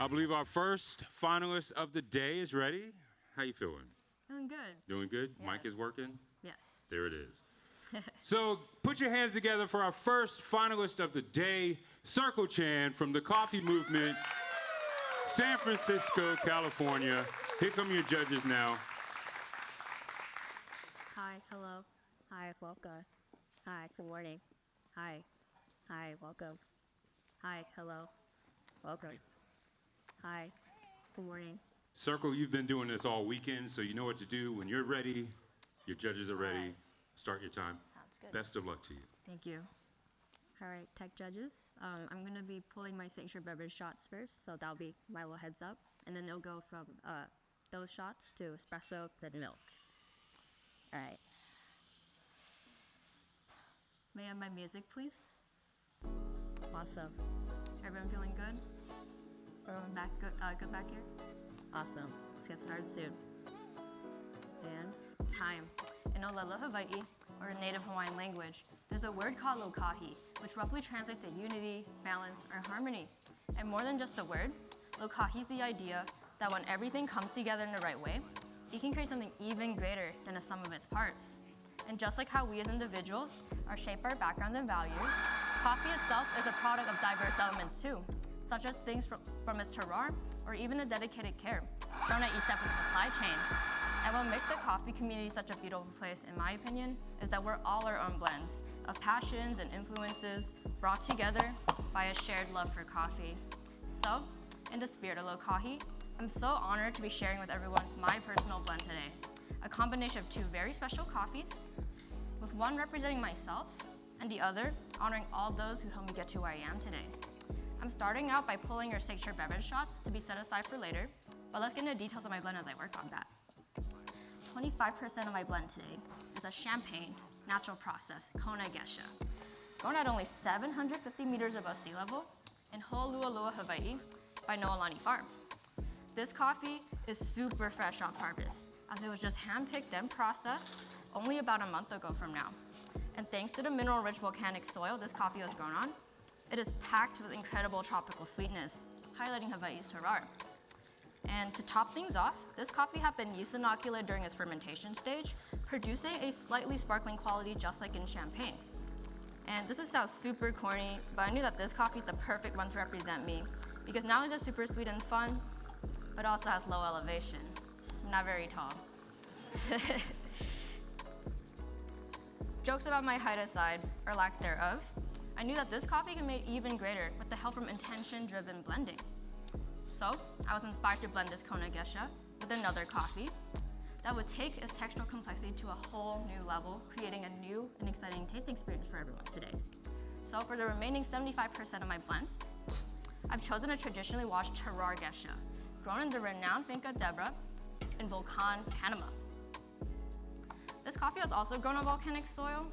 I believe our first finalist of the day is ready. How you feeling? Feeling good. Doing good? Yes. Mic is working? Yes. There it is. So put your hands together for our first finalist of the day, Circle Chan from the Coffee Movement, San Francisco, California. Here come your judges now. Hi, hello. Hi, welcome. Hi, good morning. Hi. Hi, welcome. Hi, hello. Welcome. Hi, good morning. Circle, you've been doing this all weekend, so you know what to do. When you're ready, your judges are ready. Right. Start your time. Sounds good. Best of luck to you. Thank you. All right, tech judges. I'm going to be pulling my signature beverage shots first, so that'll be my little heads up. And then they'll go from those shots to espresso, then milk. All right. May I have my music, please? Awesome. Everyone feeling good? Everyone back good back here? Awesome. Let's get started soon. And time. In Olelo, Hawaii, or in native Hawaiian language, there's a word called lokahi, which roughly translates to unity, balance, or harmony. And more than just a word, lokahi is the idea that when everything comes together in the right way, it can create something even greater than the sum of its parts. And just like how we as individuals are shaped by our backgrounds and values, coffee itself is a product of diverse elements too, such as things from its terroir or even the dedicated care shown at each step of the supply chain. And what makes the coffee community such a beautiful place, in my opinion, is that we're all our own blends of passions and influences brought together by a shared love for coffee. So, in the spirit of lokahi, I'm so honored to be sharing with everyone my personal blend today. A combination of two very special coffees, with one representing myself and the other honoring all those who helped me get to where I am today. I'm starting out by pulling your signature beverage shots to be set aside for later, but let's get into details of my blend as I work on that. 25% of my blend today is a champagne, natural process, Kona Gesha, grown at only 750 meters above sea level in Ho'olu'alua, Hawaii by Noelani Farm. This coffee is super fresh off harvest, as it was just hand-picked and processed only about a month ago from now. And thanks to the mineral-rich volcanic soil this coffee was grown on, it is packed with incredible tropical sweetness, highlighting Hawaii's terroir. And to top things off, this coffee had been yeast inoculated during its fermentation stage, producing a slightly sparkling quality just like in champagne. And this sounds super corny, but I knew that this coffee is the perfect one to represent me, because not only is it super sweet and fun, but also has low elevation. I'm not very tall. Jokes about my height aside, or lack thereof, I knew that this coffee can be made even greater with the help from intention-driven blending. So, I was inspired to blend this Kona Gesha with another coffee that would take its textural complexity to a whole new level, creating a new and exciting tasting experience for everyone today. So for the remaining 75% of my blend, I've chosen a traditionally washed terroir Gesha, grown in the renowned Finca Debra in Volcan, Panama. This coffee was also grown on volcanic soil,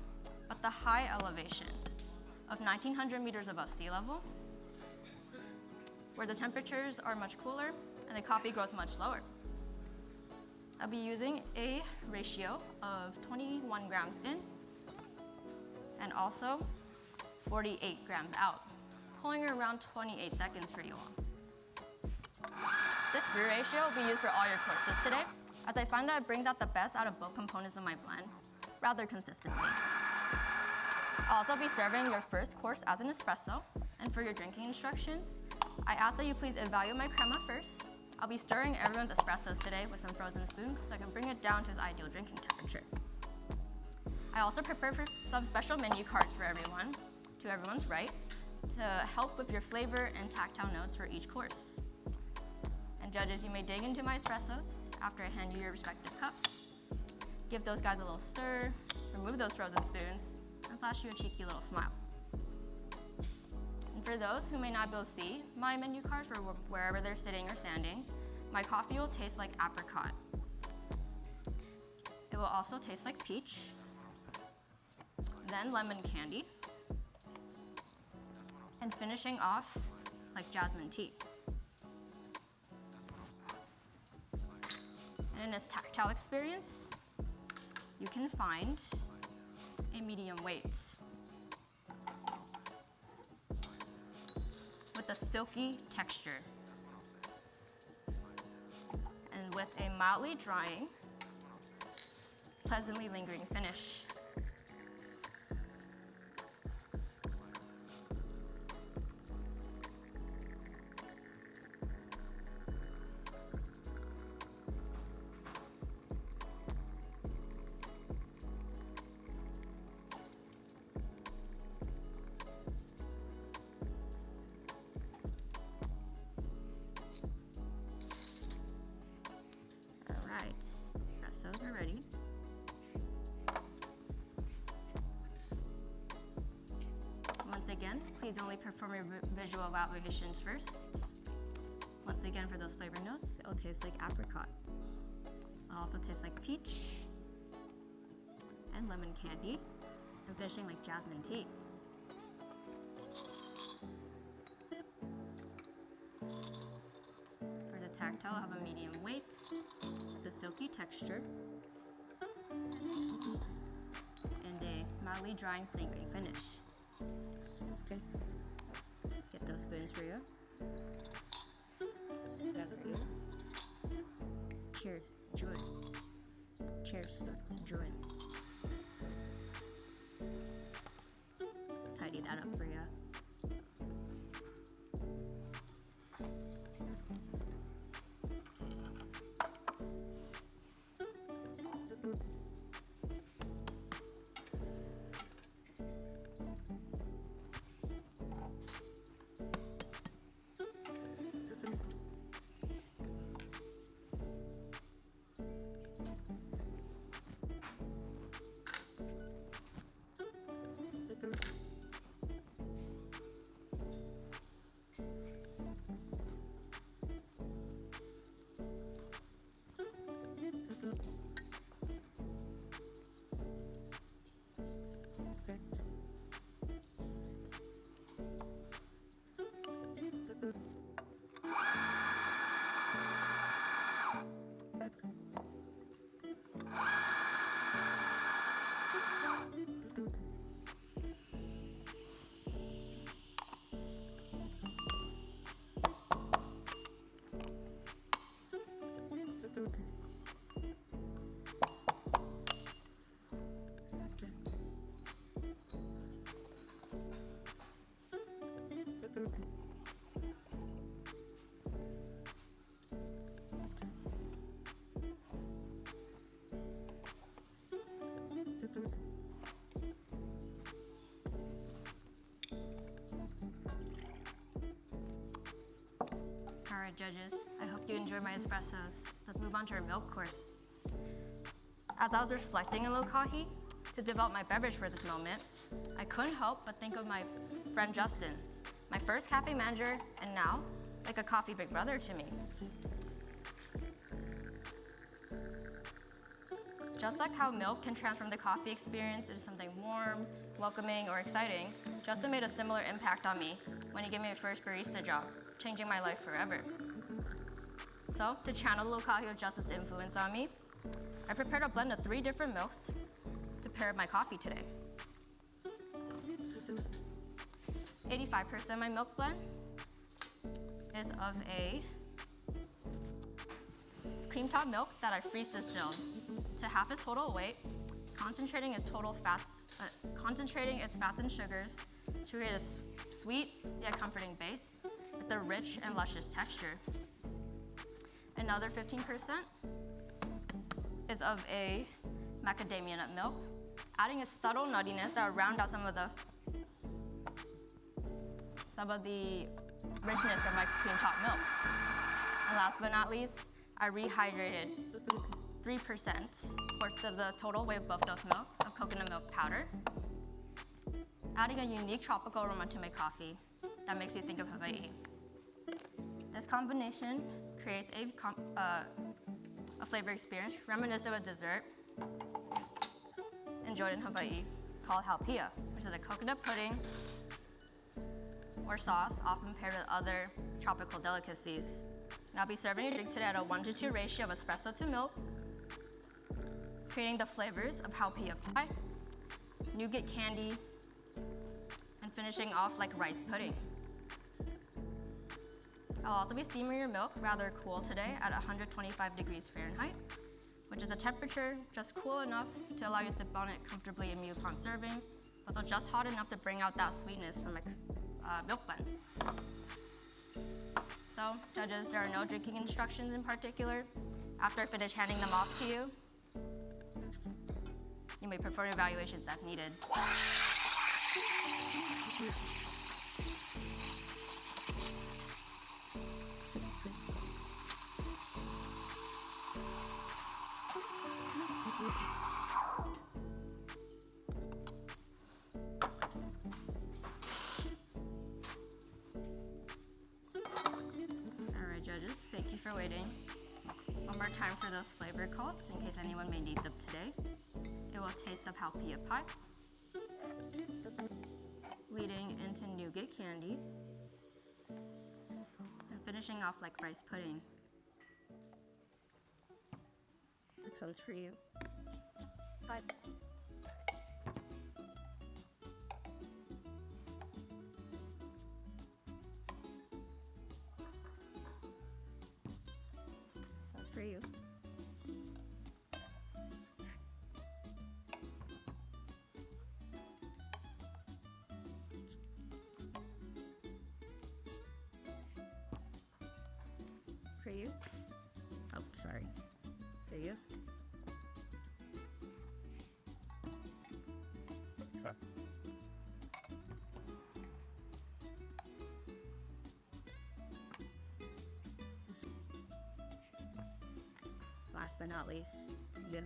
but the high elevation of 1,900 meters above sea level, where the temperatures are much cooler and the coffee grows much slower. I'll be using a ratio of 21 grams in and also 48 grams out, pulling around 28 seconds for you all. This brew ratio will be used for all your courses today, as I find that it brings out the best out of both components of my blend rather consistently. I'll also be serving your first course as an espresso, and for your drinking instructions, I ask that you please evaluate my crema first. I'll be stirring everyone's espressos today with some frozen spoons so I can bring it down to its ideal drinking temperature. I also prepared for some special menu cards for everyone, to everyone's right, to help with your flavor and tactile notes for each course. And judges, you may dig into my espressos after I hand you your respective cups. Give those guys a little stir, remove those frozen spoons, and flash you a cheeky little smile. And for those who may not be able to see my menu card for wherever they're sitting or standing, my coffee will taste like apricot. It will also taste like peach, then lemon candy, and finishing off like jasmine tea. And in this tactile experience, you can find a medium weight with a silky texture. with a mildly drying, pleasantly lingering finish. Alright, espressos are ready. Once again, please only perform your visual evaluations first. Once again, for those flavor notes, it'll taste like apricot. It'll also taste like peach and lemon candy, and finishing like jasmine tea. For the tactile, I'll have a medium weight with a silky texture and a mildly drying lingering finish. Okay. Get those spoons for you. That's for you. Cheers. Enjoy. Cheers. Enjoy. Tidy that up for you. Alright, judges, I hope you enjoyed my espressos. Let's move on to our milk course. As I was reflecting on Lokahi to develop my beverage for this moment, I couldn't help but think of my friend Justin, my first cafe manager, and now like a coffee big brother to me. Just like how milk can transform the coffee experience into something warm, welcoming, or exciting, Justin made a similar impact on me when he gave me my first barista job, changing my life forever. So, to channel the Lokahi of Justin's influence on me, I prepared a blend of 3 different milks to pair with my coffee today. 85% of my milk blend is of a cream top milk that I freeze distilled to half its total weight, concentrating its fats and sugars to create a sweet yet comforting base with a rich and luscious texture. Another 15% is of a macadamia nut milk, adding a subtle nuttiness that will round out some of the richness of my cream top milk. And last but not least, I rehydrated 3% worth of the total weight of both those milk of coconut milk powder, adding a unique tropical aroma to my coffee that makes you think of Hawaii. This combination creates a flavor experience reminiscent of dessert enjoyed in Hawaii called haupia, which is a coconut pudding or sauce often paired with other tropical delicacies. And I'll be serving your drink today at a 1:2 ratio of espresso to milk, creating the flavors of haupia pie, nougat candy, and finishing off like rice pudding. I'll also be steaming your milk rather cool today at 125 degrees Fahrenheit, which is a temperature just cool enough to allow you to sip on it comfortably and me upon serving, also just hot enough to bring out that sweetness from my milk blend. So, judges, there are no drinking instructions in particular. After I finish handing them off to you, you may perform evaluations as needed. Alright, judges, thank you for waiting. One more time for those flavor calls in case anyone may need them today. It will taste of halpia pie, leading into nougat candy, and finishing off like rice pudding. This one's for you. Bye. This one's for you. For you. Oh, sorry. For you. Okay. Last but not least, you.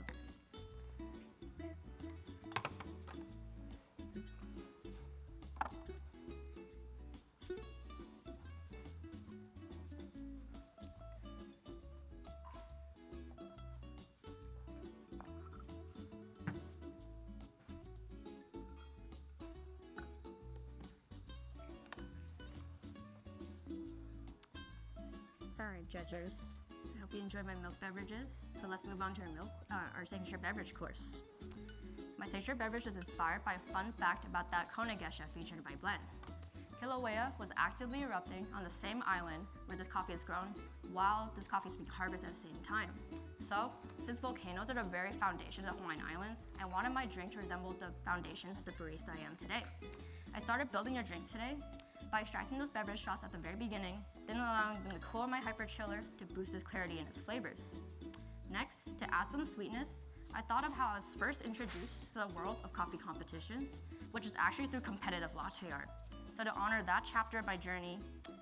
Alright, judges. I hope you enjoy my milk beverages. So let's move on to our signature beverage course. My signature beverage was inspired by a fun fact about that Konegesha featured in my blend. Kilauea was actively erupting on the same island where this coffee is grown, while this coffee is being harvested at the same time. So, since volcanoes are the very foundation of the Hawaiian Islands, I wanted my drink to resemble the foundations of the barista I am today. I started building your drink today by extracting those beverage shots at the very beginning, then allowing them to cool my hyper chillers to boost its clarity and its flavors. Next, to add some sweetness, I thought of how I was first introduced to the world of coffee competitions, which is actually through competitive latte art. So to honor that chapter of my journey,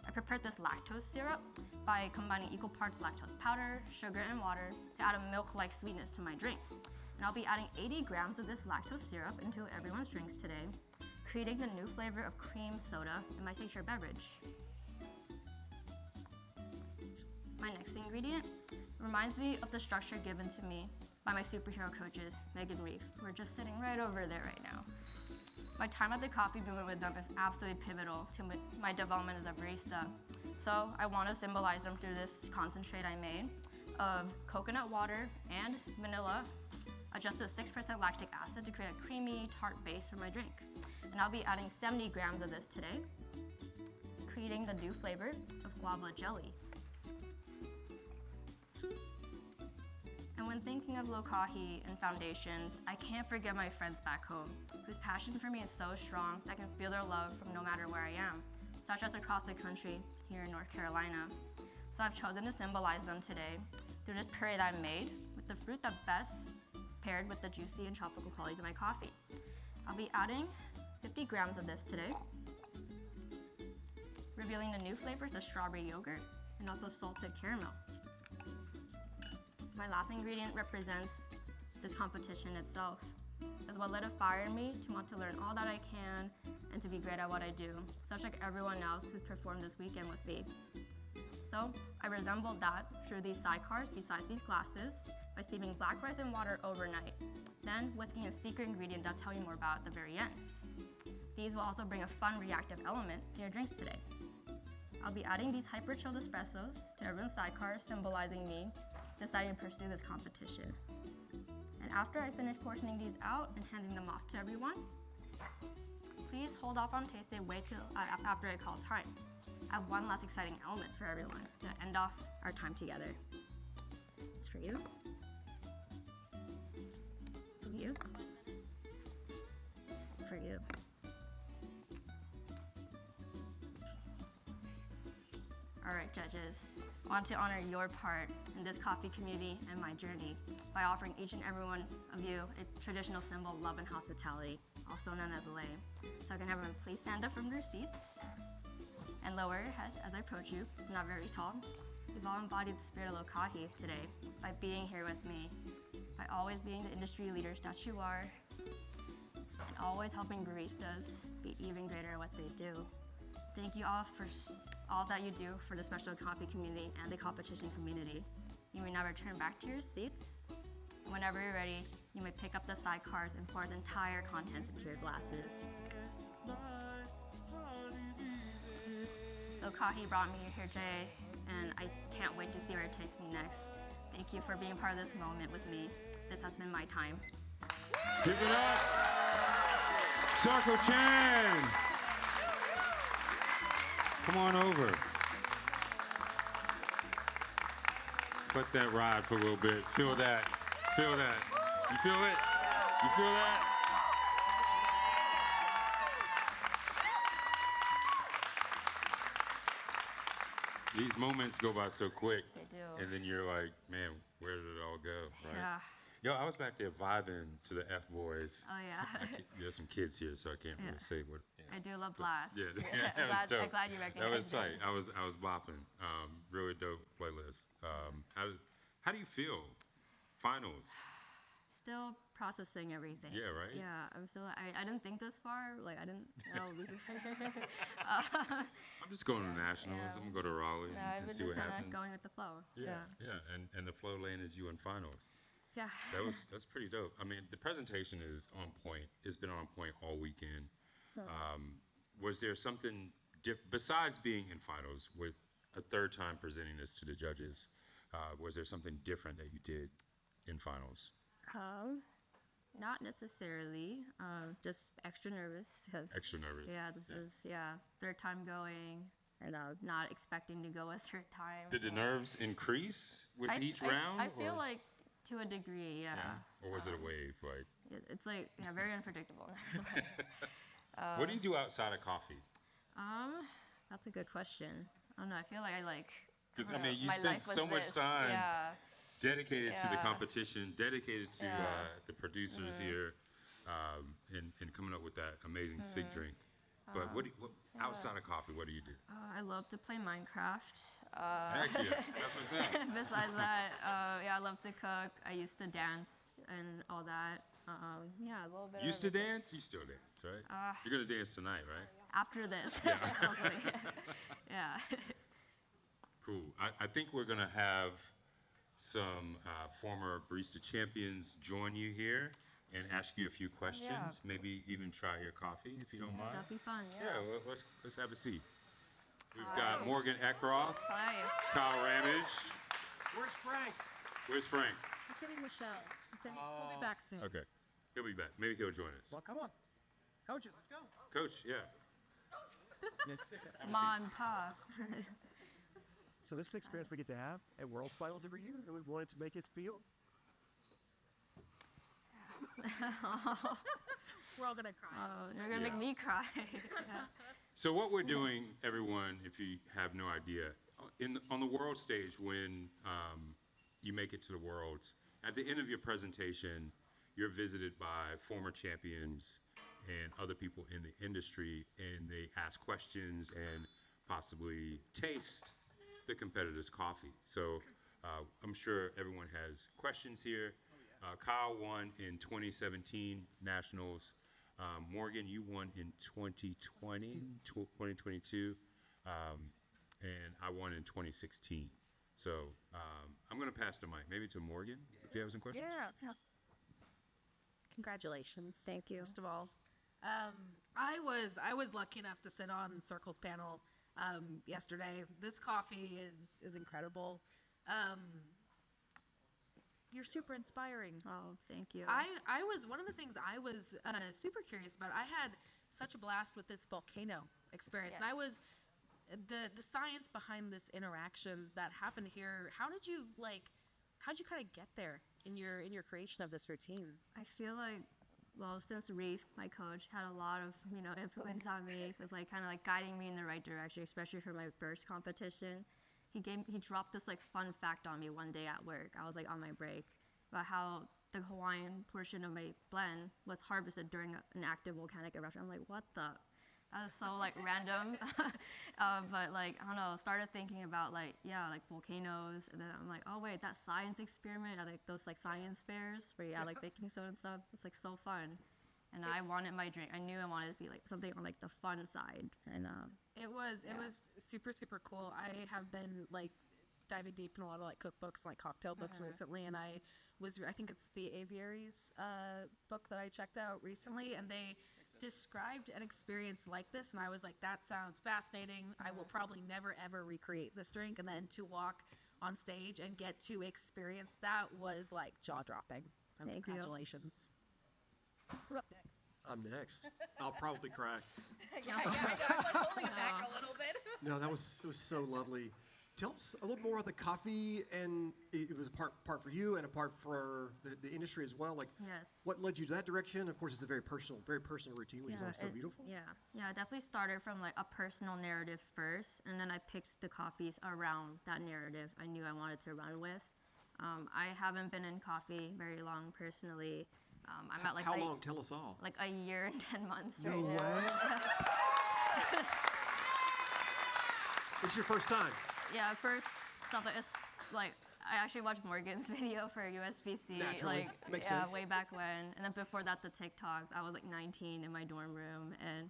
I prepared this lactose syrup by combining equal parts lactose powder, sugar, and water to add a milk-like sweetness to my drink. And I'll be adding 80 grams of this lactose syrup into everyone's drinks today, creating the new flavor of cream soda in my signature beverage. My next ingredient reminds me of the structure given to me by my superhero coaches, Meg and Reef, who are just sitting right over there right now. My time at the coffee movement with them is absolutely pivotal to my development as a barista. So I want to symbolize them through this concentrate I made of coconut water and vanilla, adjusted to 6% lactic acid to create a creamy, tart base for my drink. And I'll be adding 70 grams of this today, creating the new flavor of guava jelly. And when thinking of low kahi and foundations, I can't forget my friends back home, whose passion for me is so strong that I can feel their love from no matter where I am, such as across the country here in North Carolina. So I've chosen to symbolize them today through this puree that I made with the fruit that best paired with the juicy and tropical qualities of my coffee. I'll be adding 50 grams of this today, revealing the new flavors of strawberry yogurt and also salted caramel. My last ingredient represents this competition itself, as what lit a fire in me to want to learn all that I can and to be great at what I do, such like everyone else who's performed this weekend with me. So I resembled that through these sidecars besides these glasses by steaming black rice in water overnight, then whisking a secret ingredient that I'll tell you more about at the very end. These will also bring a fun reactive element to your drinks today. I'll be adding these hyper chilled espressos to everyone's sidecar, symbolizing me deciding to pursue this competition. And after I finish portioning these out and handing them off to everyone, please hold off on taste and wait till after I call time. I have one last exciting element for everyone to end off our time together. It's for you. For you. For you. All right, judges. I want to honor your part in this coffee community and my journey by offering each and every one of you a traditional symbol of love and hospitality, also known as a lei. So can everyone please stand up from their seats and lower your heads as I approach you. I'm not very tall. You've all embodied the spirit of lokahi today by being here with me, by always being the industry leaders that you are, and always helping baristas be even greater at what they do. Thank you all for all that you do for the special coffee community and the competition community. You may now return back to your seats. Whenever you're ready, you may pick up the sidecars and pour its entire contents into your glasses. Lokahi brought me here today, and I can't wait to see where it takes me next. Thank you for being part of this moment with me. This has been my time. Give it up! Circle Chan! Come on over. Let that ride for a little bit. Feel that. Feel that. You feel it? You feel that? These moments go by so quick. They do. And then you're like, man, where did it all go? Right? Yeah. Yo, I was back there vibing to the F boys. Oh yeah. There's some kids here, so I can't really say what. I do love Blast. Yeah, I'm that was dope. I'm glad you recognized That was it. tight. I was bopping. Really dope playlist. How do you feel? Finals. Still processing everything. Yeah, right? Yeah, I'm still. I didn't think this far. Like I didn't know. I'm just going to nationals. Yeah. I'm gonna go to Raleigh I've and been see what just kind happens. of going with the flow. Yeah. And the flow landed you in finals. Yeah. That's pretty dope. I mean, the presentation is on point. It's been on point all weekend. Was there something besides being in finals with a third time presenting this to the judges? Was there something different that you did in finals? Not necessarily. Just extra nervous. Extra nervous. Yeah, this is third time going, and not expecting to go a third time. Did the nerves increase with each round? I feel like to a degree, yeah. Or was it a wave? Like It's like very unpredictable. what do you do outside of coffee? That's a good question. I don't know. I feel like Because don't I mean, know, you my spend life was so much this. time Yeah. dedicated to the Yeah. competition, dedicated to Yeah. the producers here, and coming up with that amazing sig drink. But what outside of coffee, what do you do? I love to play Minecraft. Heck yeah, that's what's up. Besides that, I love to cook. I used to dance and all that. A little bit. Used of to everything. dance? You still dance, right? You're gonna dance tonight, right? After this, Yeah. hopefully. Yeah. Cool. I think we're gonna have some former barista champions join you here and ask you a few questions. Maybe even try your coffee if you don't mind. That'd be fun. Yeah, well, let's have a seat. We've got Morgan Eckroth, Hi. Kyle Ramage. Where's Frank? Where's Frank? He's getting Michelle. He said he'll be back soon. Okay, he'll be back. Maybe he'll join us. Well, come on. Coaches, let's go. Coach, yeah. Mom and Pa. So this is the experience we get to have at World's Finals every year, and we wanted to make it feel. We're all gonna cry. Oh, you're gonna make me cry. Yeah. So what we're doing, everyone, if you have no idea, on the world stage, when you make it to the Worlds, at the end of your presentation, you're visited by former champions and other people in the industry, and they ask questions and possibly taste the competitor's coffee. So I'm sure everyone has questions here. Kyle won in 2017 Nationals. Morgan, you won in 2022, and I won in 2016. So I'm going to pass the mic maybe to Morgan if you have some questions. Yeah. Congratulations. Thank you. First of all, I was lucky enough to sit on Circle's panel yesterday. This coffee is incredible. You're super inspiring. Oh, thank you. I was one of the things I was super curious about. I had such a blast with this volcano experience. And I was the science behind this interaction that happened here. How'd you kind of get there in your creation of this routine? I feel like, well, since Reef, my coach, had a lot of, influence on me with like kind of like guiding me in the right direction, especially for my first competition. He dropped this like fun fact on me one day at work. I was like on my break about how the Hawaiian portion of my blend was harvested during an active volcanic eruption. I'm like, what the? That is so like random. But like, I don't know, started thinking about like volcanoes. And then I'm like, oh wait, that science experiment at like those like science fairs where you add like baking soda and stuff. It's like so fun. And I wanted my drink. I knew I wanted it to be like something on like the fun side. And it was super, super cool. I have been like diving deep in a lot of like cookbooks, like cocktail books recently. And I think it's the Aviaries book that I checked out recently. And they described an experience like this, and I was like, that sounds fascinating. I will probably never ever recreate this drink. And then to walk on stage and get to experience that was like jaw-dropping. Congratulations. We're up next. I'm next. I'll probably cry. yeah, I know. I'm like holding it back a little bit. No, it was so lovely. Tell us a little more about the coffee, and it was a part for you and a part for the industry as well. Like, yes. What led you to that direction? Of course, it's a very personal routine, which is always so beautiful. Yeah, it definitely started from like a personal narrative first, and then I picked the coffees around that narrative I knew I wanted to run with. I haven't been in coffee very long personally. I'm at like how long? Tell us all. Like a year and 10 months. No right way. Now. It's your first time. Yeah, first stuff like I actually watched Morgan's video for USBC. Naturally. Like Makes sense. way back when, and then before that the TikToks. I was like 19 in my dorm room, and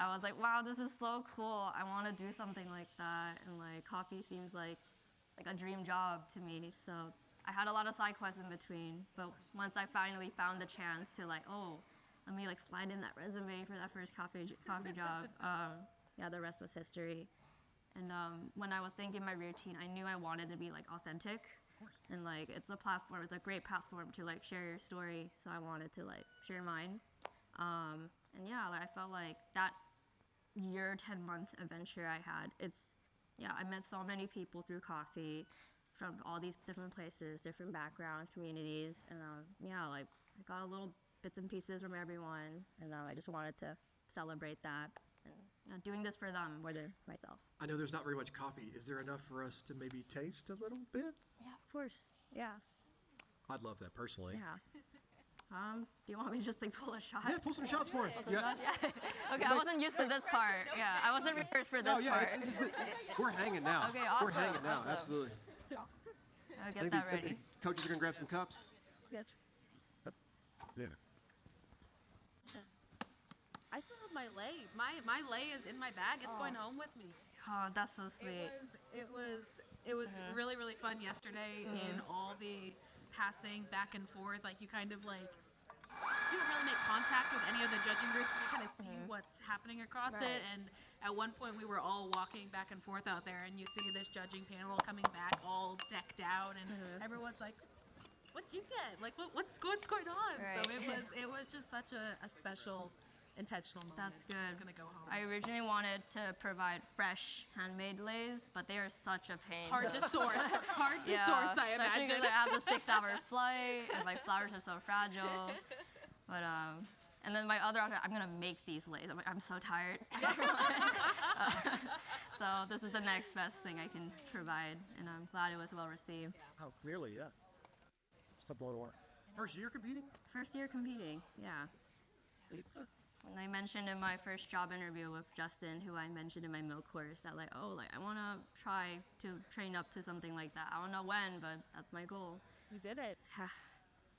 I was like, wow, this is so cool. I want to do something like that, and like coffee seems like a dream job to me. So I had a lot of side quests in between, but once I finally found the chance to like, oh, let me like slide in that resume for that first coffee job. The rest was history. And when I was thinking my routine, I knew I wanted to be like authentic. Of course. And like it's a great platform to like share your story. So I wanted to like share mine. And yeah, like, I felt like that year, 10-month adventure I had, I met so many people through coffee from all these different places, different backgrounds, communities. And I got a little bits and pieces from everyone. And I just wanted to celebrate that. And doing this for them more than myself. I know there's not very much coffee. Is there enough for us to maybe taste a little bit? Yeah, of course. Yeah. I'd love that personally. Yeah. Do you want me to just like pull a shot? Yeah, pull some shots for us. Yeah. Okay, I wasn't used to this part. Yeah, I wasn't rehearsed for this part. We're hanging now. Okay, awesome. We're hanging now, Awesome. absolutely. I'll get that ready. Coaches are going to grab some cups. Yes. Yeah. I still have my lei. My lei is in my bag. It's going home with me. Oh, that's so sweet. It was really, really fun yesterday in all the passing back and forth. Like you kind of like, you don't really make contact with any of the judging groups. You kind of see what's happening across it. And at one point we were all walking back and forth out there, and you see this judging panel coming back all decked out, and everyone's like, what'd you get? Like what's going on? Right. So it was just such a special, intentional moment. That's good. It's gonna go home. I originally wanted to provide fresh handmade leis, but they are such a pain. Hard to source. I especially imagine. because I have the 6-hour flight, and my flowers are so fragile. But and then my other option, I'm gonna make these leis. I'm so tired. So this is the next best thing I can provide, and I'm glad it was well received. Oh, clearly, yeah. Stop blowing away. First year competing? First year competing, yeah. When I mentioned in my first job interview with Justin, who I mentioned in my milk course, that I want to try to train up to something like that. I don't know when, but that's my goal. You did it.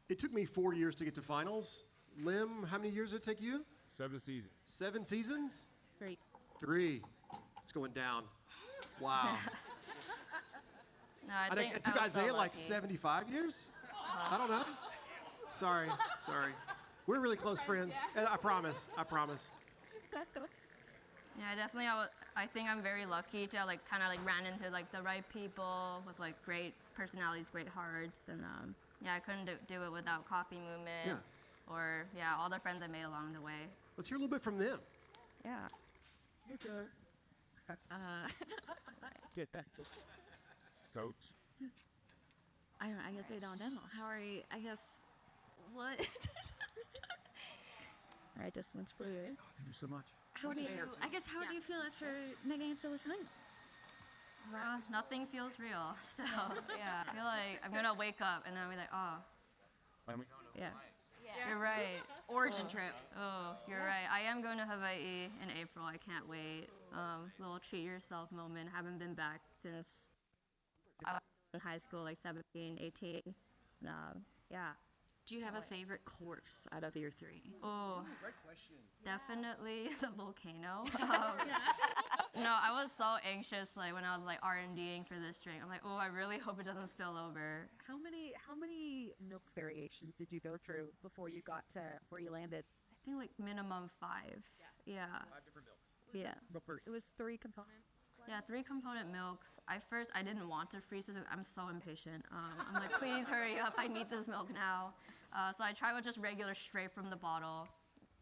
It took me 4 years to get to finals. Lim, how many years did it take you? 7 seasons. 7 seasons? 3. 3. It's going down. Wow. No, I think it took I was so Isaiah like lucky. 75 years? I don't know. Sorry. We're really close friends. I promise. Yeah, definitely. I think I'm very lucky to kind of ran into the right people with great personalities, great hearts, and I couldn't do it without Coffee Movement, or all the friends I made along the way. Let's hear a little bit from them. Yeah. Coach. I guess I don't know. How are you? I guess what? All right, this one's for you. Thank you so much. How do you? I guess how do you feel after making it to the final? Nothing feels real still. Yeah. I feel like I'm gonna wake up and then I'll be like, oh, Yeah. you're right. Origin trip. Oh, you're right. I am going to Hawaii in April. I can't wait. Little treat yourself moment. Haven't been back since I was in high school, like 17, 18. Yeah. Do you have a favorite course out of your three? Oh, definitely the volcano. No, I was so anxious like when I was like R&Ding for this drink. I'm like, oh, I really hope it doesn't spill over. How many milk variations did you go through before you got to where you landed? I think like minimum 5. Yeah. 5 different milks. Yeah. It was 3 component. Yeah, 3 component milks. I didn't want to freeze it. I'm so impatient. I'm like, please hurry up. I need this milk now. So I tried with just regular straight from the bottle.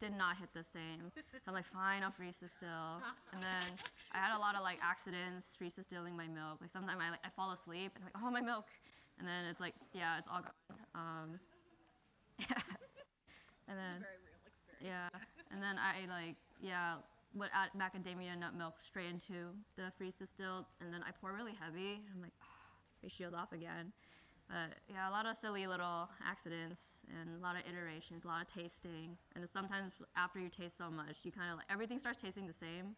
Did not hit the same. So I'm like, fine, I'll freeze it still. And then I had a lot of like accidents freeze distilling my milk. Like sometimes I fall asleep and I'm like, oh, my milk. And then it's like, yeah, it's all gone. Yeah. And then, Very real experience. yeah. And then I like, yeah, would add macadamia nut milk straight into the freeze distilled, and then I pour really heavy. I'm like, ratio's off again. But yeah, a lot of silly little accidents and a lot of iterations, a lot of tasting. And then sometimes after you taste so much, you kind of like, everything starts tasting the same.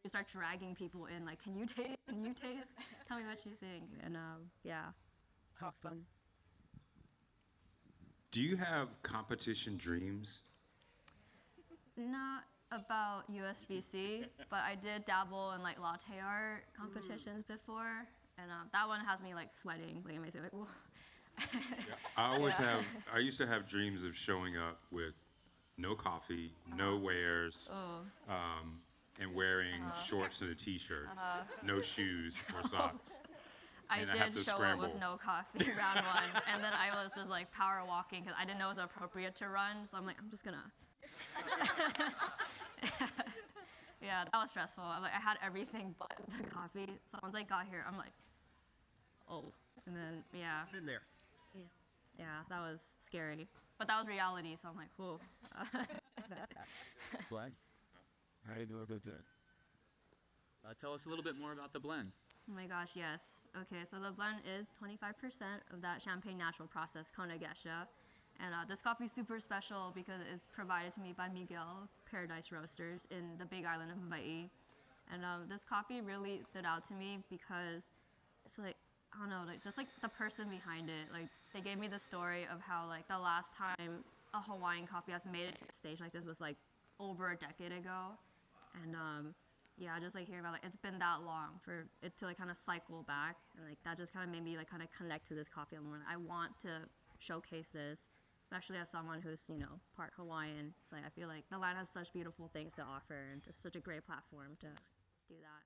You start dragging people in, like, can you taste? Can you taste? Tell me what you think. And yeah. How fun. Do you have competition dreams? Not about USBC, but I did dabble in like latte art competitions before, and that one has me like sweating, like it makes me like, whoa. I used to have dreams of showing up with no coffee, no wares, and wearing shorts and a t-shirt, no shoes or socks. I And I have did to show up scramble. with no coffee round 1, and then I was just like power walking because I didn't know it was appropriate to run, so I'm like, I'm just gonna. Yeah, that was stressful. I had everything but the coffee. So once I got here, I'm like, oh. And then, yeah, Been there. that was scary. But that was reality, so I'm like, whoa. Flag. How do you do about that? Tell us a little bit more about the blend. Oh my gosh, yes. Okay, so the blend is 25% of that champagne natural process, Kona Gesha. And this coffee is super special because it's provided to me by Miguel Paradise Roasters in the Big Island of Hawaii. And this coffee really stood out to me because it's like, I don't know, like just like the person behind it. Like they gave me the story of how like the last time a Hawaiian coffee has made it to a stage like this was like over a decade ago. And yeah, just like hearing about like it's been that long for it to like kind of cycle back, and like that just kind of made me like kind of connect to this coffee more. I want to showcase this, especially as someone who's, you know, part Hawaiian. So I feel like the land has such beautiful things to offer and just such a great platform to do that.